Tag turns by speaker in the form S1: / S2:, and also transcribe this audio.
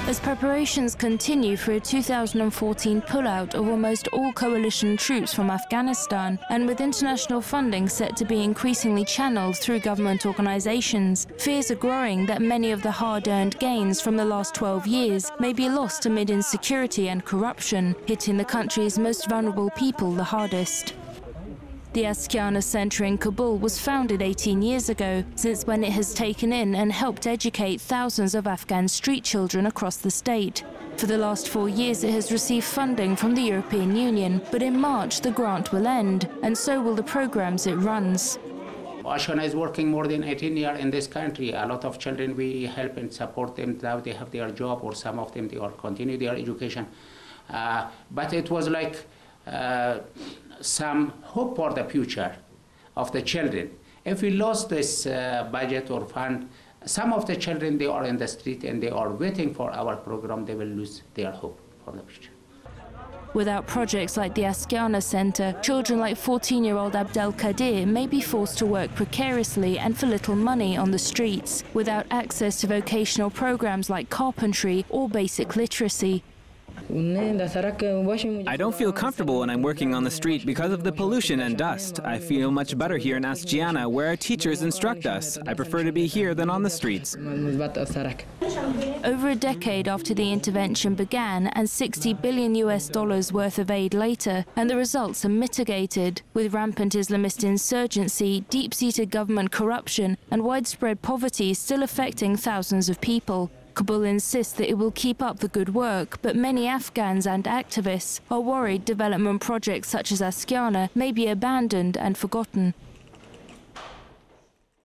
S1: As preparations continue for a 2014 pullout of almost all coalition troops from Afghanistan, and with international funding set to be increasingly channeled through government organizations, fears are growing that many of the hard-earned gains from the last 12 years may be lost amid insecurity and corruption, hitting the country's most vulnerable people the hardest. The Afghan Center in Kabul was founded 18 years ago, since when it has taken in and helped educate thousands of Afghan street children across the state. For the last 4 years, it has received funding from the European Union, but in March the grant will end, and so will the programs it runs.
S2: Afghan is working more than 18 years in this country. A lot of children, we help and support them. Now they have their job, or some of them, they are continue their education. But it was like some hope for the future of the children. If we lost this budget or fund, some of the children, they are in the street and they are waiting for our program, they will lose their hope for the future.
S1: Without projects like the Afghan Center, children like 14-year-old Abdel Kadir may be forced to work precariously and for little money on the streets, without access to vocational programs like carpentry or basic literacy.
S3: I don't feel comfortable when I'm working on the street because of the pollution and dust. I feel much better here in Astana, where our teachers instruct us. I prefer to be here than on the streets.
S1: Over a decade after the intervention began, and $60 billion worth of aid later, and the results are mitigated, with rampant Islamist insurgency, deep-seated government corruption, and widespread poverty still affecting thousands of people. Kabul insists that it will keep up the good work, but many Afghans and activists are worried development projects such as Astana may be abandoned and forgotten.